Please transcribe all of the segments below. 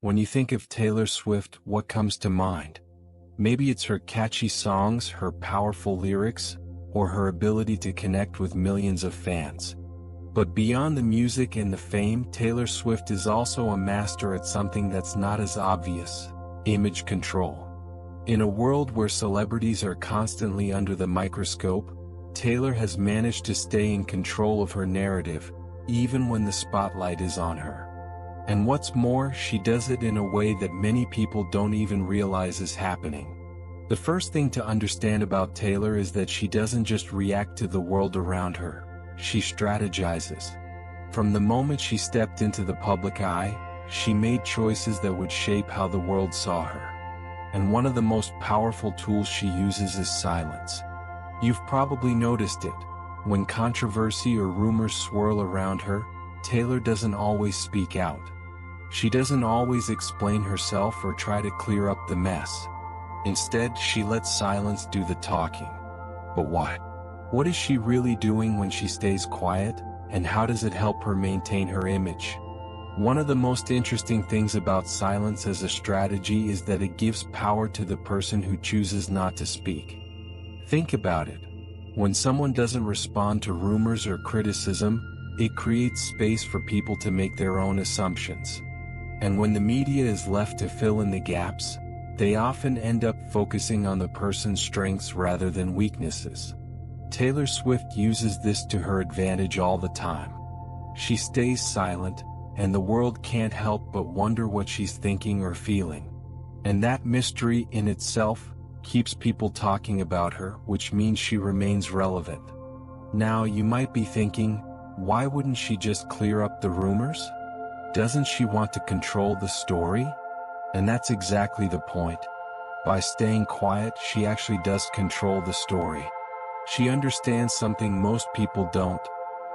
When you think of Taylor Swift, what comes to mind? Maybe it's her catchy songs, her powerful lyrics, or her ability to connect with millions of fans. But beyond the music and the fame, Taylor Swift is also a master at something that's not as obvious: image control. In a world where celebrities are constantly under the microscope, Taylor has managed to stay in control of her narrative, even when the spotlight is on her. And what's more, she does it in a way that many people don't even realize is happening. The first thing to understand about Taylor is that she doesn't just react to the world around her, she strategizes. From the moment she stepped into the public eye, she made choices that would shape how the world saw her. And one of the most powerful tools she uses is silence. You've probably noticed it. When controversy or rumors swirl around her, Taylor doesn't always speak out. She doesn't always explain herself or try to clear up the mess. Instead, she lets silence do the talking. But why? What is she really doing when she stays quiet, and how does it help her maintain her image? One of the most interesting things about silence as a strategy is that it gives power to the person who chooses not to speak. Think about it. When someone doesn't respond to rumors or criticism, it creates space for people to make their own assumptions. And when the media is left to fill in the gaps, they often end up focusing on the person's strengths rather than weaknesses. Taylor Swift uses this to her advantage all the time. She stays silent, and the world can't help but wonder what she's thinking or feeling. And that mystery in itself keeps people talking about her, which means she remains relevant. Now you might be thinking, why wouldn't she just clear up the rumors? Doesn't she want to control the story? And that's exactly the point. By staying quiet, she actually does control the story. She understands something most people don't,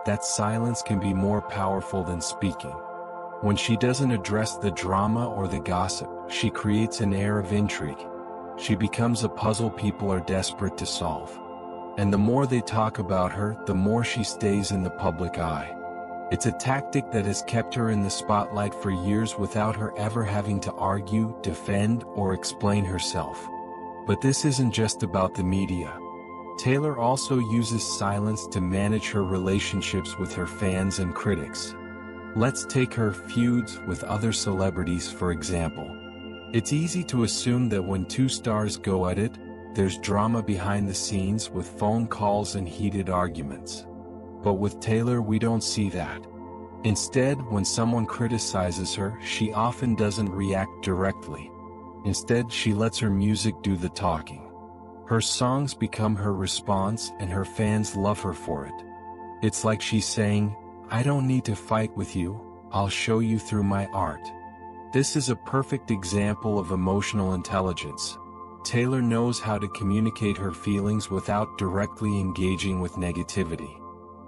that silence can be more powerful than speaking. When she doesn't address the drama or the gossip, she creates an air of intrigue. She becomes a puzzle people are desperate to solve. And the more they talk about her, the more she stays in the public eye. It's a tactic that has kept her in the spotlight for years without her ever having to argue, defend, or explain herself. But this isn't just about the media. Taylor also uses silence to manage her relationships with her fans and critics. Let's take her feuds with other celebrities for example. It's easy to assume that when two stars go at it, there's drama behind the scenes with phone calls and heated arguments. But with Taylor, we don't see that. Instead, when someone criticizes her, she often doesn't react directly. Instead, she lets her music do the talking. Her songs become her response, and her fans love her for it. It's like she's saying, "I don't need to fight with you, I'll show you through my art." This is a perfect example of emotional intelligence. Taylor knows how to communicate her feelings without directly engaging with negativity.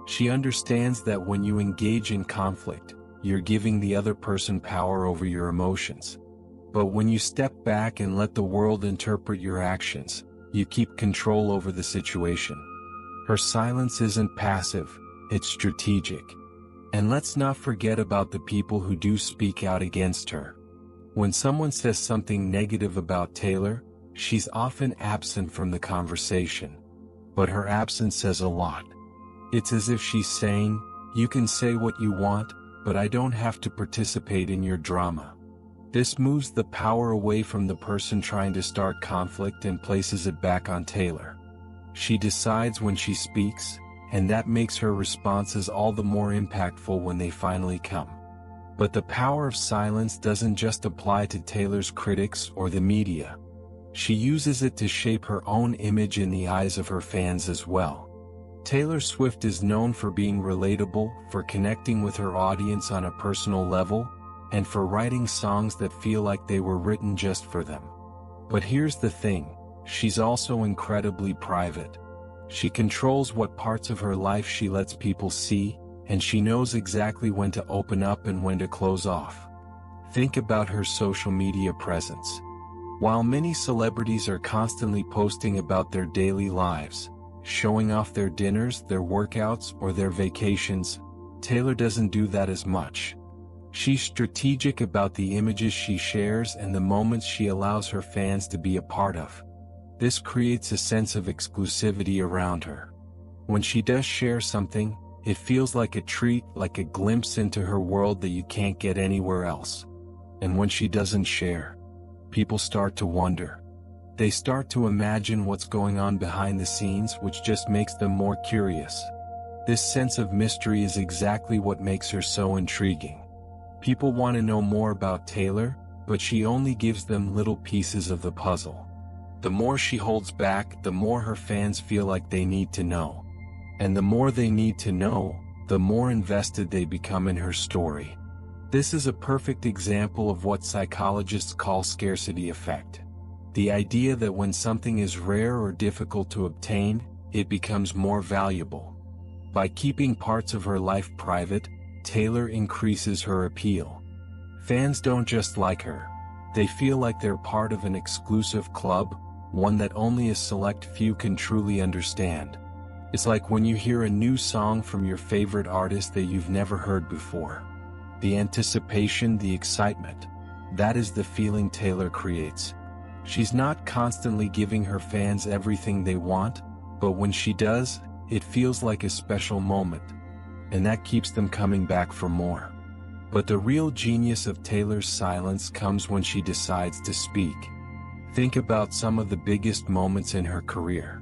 She understands that when you engage in conflict, you're giving the other person power over your emotions. But when you step back and let the world interpret your actions, you keep control over the situation. Her silence isn't passive, it's strategic. And let's not forget about the people who do speak out against her. When someone says something negative about Taylor, she's often absent from the conversation. But her absence says a lot. It's as if she's saying, "You can say what you want, but I don't have to participate in your drama." This moves the power away from the person trying to start conflict and places it back on Taylor. She decides when she speaks, and that makes her responses all the more impactful when they finally come. But the power of silence doesn't just apply to Taylor's critics or the media. She uses it to shape her own image in the eyes of her fans as well. Taylor Swift is known for being relatable, for connecting with her audience on a personal level, and for writing songs that feel like they were written just for them. But here's the thing, she's also incredibly private. She controls what parts of her life she lets people see, and she knows exactly when to open up and when to close off. Think about her social media presence. While many celebrities are constantly posting about their daily lives, showing off their dinners, their workouts, or their vacations, Taylor doesn't do that as much. She's strategic about the images she shares and the moments she allows her fans to be a part of. This creates a sense of exclusivity around her. When she does share something, it feels like a treat, like a glimpse into her world that you can't get anywhere else. And when she doesn't share, people start to wonder. They start to imagine what's going on behind the scenes, which just makes them more curious. This sense of mystery is exactly what makes her so intriguing. People want to know more about Taylor, but she only gives them little pieces of the puzzle. The more she holds back, the more her fans feel like they need to know. And the more they need to know, the more invested they become in her story. This is a perfect example of what psychologists call scarcity effect. The idea that when something is rare or difficult to obtain, it becomes more valuable. By keeping parts of her life private, Taylor increases her appeal. Fans don't just like her. They feel like they're part of an exclusive club, one that only a select few can truly understand. It's like when you hear a new song from your favorite artist that you've never heard before. The anticipation, the excitement. That is the feeling Taylor creates. She's not constantly giving her fans everything they want, but when she does, it feels like a special moment. And that keeps them coming back for more. But the real genius of Taylor's silence comes when she decides to speak. Think about some of the biggest moments in her career.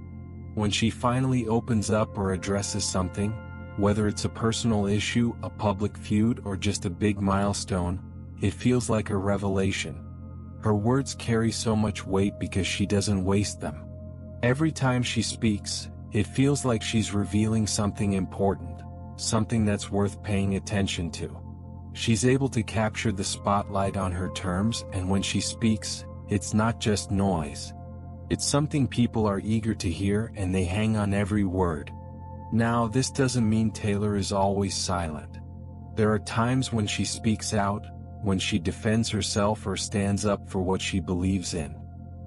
When she finally opens up or addresses something, whether it's a personal issue, a public feud, or just a big milestone, it feels like a revelation. Her words carry so much weight because she doesn't waste them. Every time she speaks, it feels like she's revealing something important, something that's worth paying attention to. She's able to capture the spotlight on her terms, and when she speaks, it's not just noise. It's something people are eager to hear, and they hang on every word. Now, this doesn't mean Taylor is always silent. There are times when she speaks out, when she defends herself or stands up for what she believes in.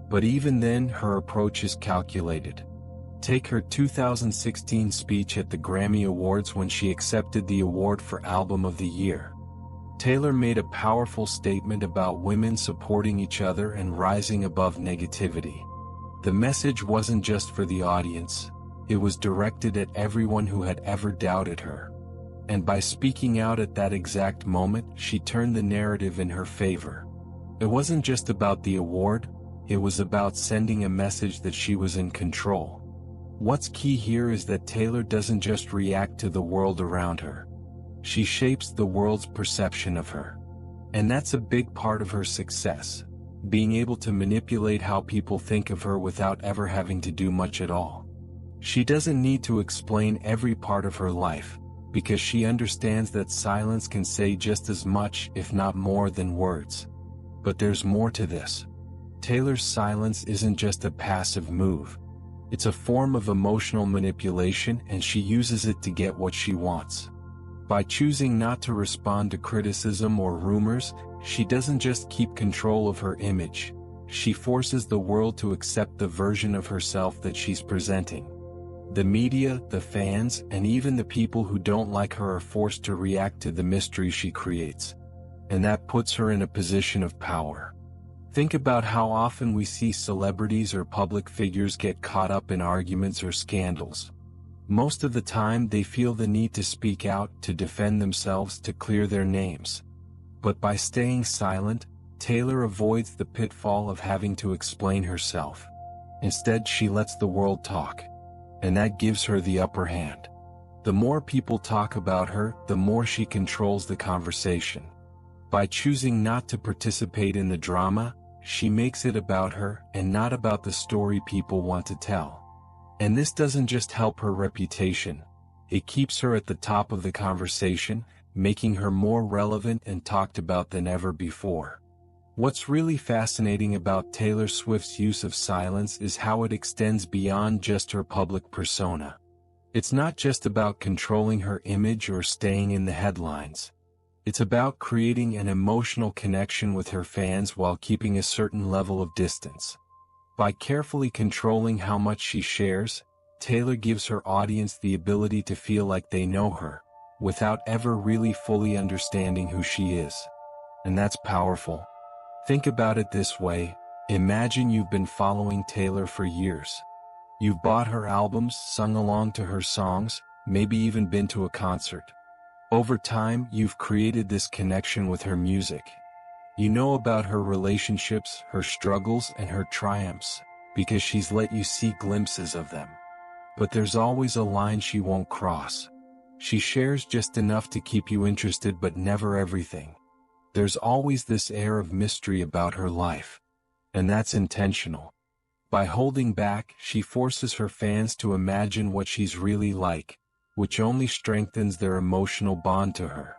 But even then, her approach is calculated. Take her 2016 speech at the Grammy Awards when she accepted the award for Album of the Year. Taylor made a powerful statement about women supporting each other and rising above negativity. The message wasn't just for the audience, it was directed at everyone who had ever doubted her. And by speaking out at that exact moment, she turned the narrative in her favor. It wasn't just about the award, it was about sending a message that she was in control. What's key here is that Taylor doesn't just react to the world around her. She shapes the world's perception of her. And that's a big part of her success, being able to manipulate how people think of her without ever having to do much at all. She doesn't need to explain every part of her life, because she understands that silence can say just as much, if not more, than words. But there's more to this. Taylor's silence isn't just a passive move. It's a form of emotional manipulation, and she uses it to get what she wants. By choosing not to respond to criticism or rumors, she doesn't just keep control of her image, she forces the world to accept the version of herself that she's presenting. The media, the fans, and even the people who don't like her are forced to react to the mystery she creates. And that puts her in a position of power. Think about how often we see celebrities or public figures get caught up in arguments or scandals. Most of the time they feel the need to speak out, to defend themselves, to clear their names. But by staying silent, Taylor avoids the pitfall of having to explain herself. Instead, she lets the world talk. And that gives her the upper hand. The more people talk about her, the more she controls the conversation. By choosing not to participate in the drama, she makes it about her and not about the story people want to tell. And this doesn't just help her reputation, it keeps her at the top of the conversation, making her more relevant and talked about than ever before. What's really fascinating about Taylor Swift's use of silence is how it extends beyond just her public persona. It's not just about controlling her image or staying in the headlines. It's about creating an emotional connection with her fans while keeping a certain level of distance. By carefully controlling how much she shares, Taylor gives her audience the ability to feel like they know her, without ever really fully understanding who she is. And that's powerful. Think about it this way. Imagine you've been following Taylor for years. You've bought her albums, sung along to her songs, maybe even been to a concert. Over time, you've created this connection with her music. You know about her relationships, her struggles, and her triumphs, because she's let you see glimpses of them. But there's always a line she won't cross. She shares just enough to keep you interested, but never everything. There's always this air of mystery about her life. And that's intentional. By holding back, she forces her fans to imagine what she's really like, which only strengthens their emotional bond to her.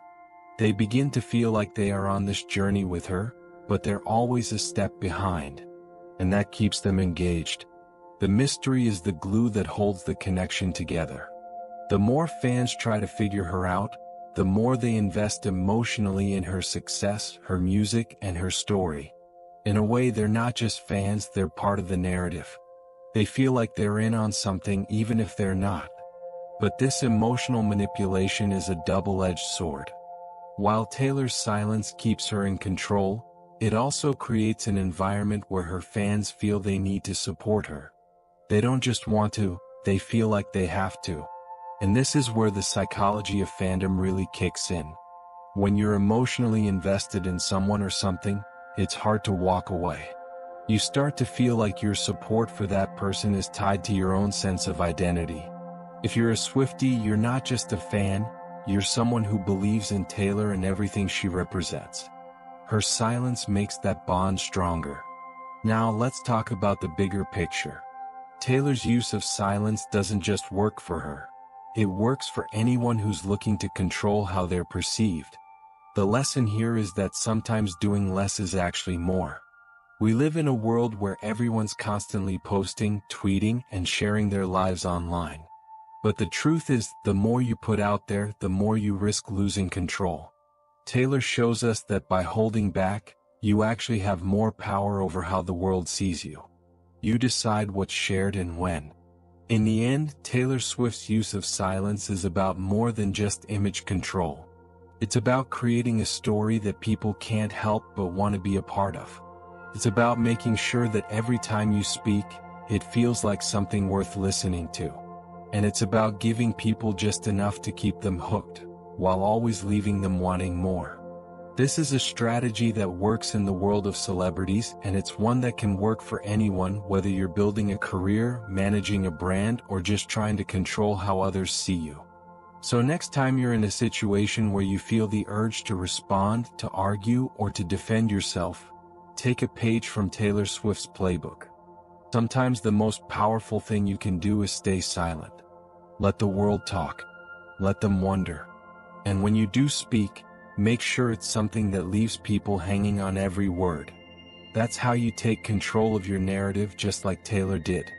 They begin to feel like they are on this journey with her, but they're always a step behind. And that keeps them engaged. The mystery is the glue that holds the connection together. The more fans try to figure her out, the more they invest emotionally in her success, her music, and her story. In a way, they're not just fans, they're part of the narrative. They feel like they're in on something even if they're not. But this emotional manipulation is a double-edged sword. While Taylor's silence keeps her in control, it also creates an environment where her fans feel they need to support her. They don't just want to, they feel like they have to. And this is where the psychology of fandom really kicks in. When you're emotionally invested in someone or something, it's hard to walk away. You start to feel like your support for that person is tied to your own sense of identity. If you're a Swiftie, you're not just a fan, you're someone who believes in Taylor and everything she represents. Her silence makes that bond stronger. Now let's talk about the bigger picture. Taylor's use of silence doesn't just work for her. It works for anyone who's looking to control how they're perceived. The lesson here is that sometimes doing less is actually more. We live in a world where everyone's constantly posting, tweeting, and sharing their lives online. But the truth is, the more you put out there, the more you risk losing control. Taylor shows us that by holding back, you actually have more power over how the world sees you. You decide what's shared and when. In the end, Taylor Swift's use of silence is about more than just image control. It's about creating a story that people can't help but want to be a part of. It's about making sure that every time you speak, it feels like something worth listening to. And it's about giving people just enough to keep them hooked, while always leaving them wanting more. This is a strategy that works in the world of celebrities, and it's one that can work for anyone, whether you're building a career, managing a brand, or just trying to control how others see you. So next time you're in a situation where you feel the urge to respond, to argue, or to defend yourself, take a page from Taylor Swift's playbook. Sometimes the most powerful thing you can do is stay silent. Let the world talk. Let them wonder. And when you do speak, make sure it's something that leaves people hanging on every word. That's how you take control of your narrative, just like Taylor did.